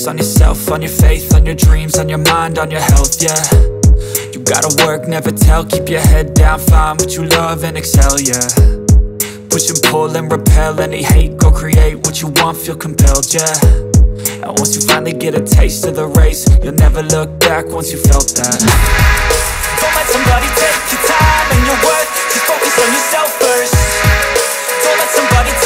focus on yourself, on your faith, on your dreams, on your mind, on your health, yeah. You gotta work, never tell, keep your head down, find what you love and excel, yeah. Push and pull and repel any hate, go create what you want, feel compelled, yeah. And once you finally get a taste of the race, you'll never look back once you felt that. Don't let somebody take your time and your worth, just focus on yourself first. Don't let somebody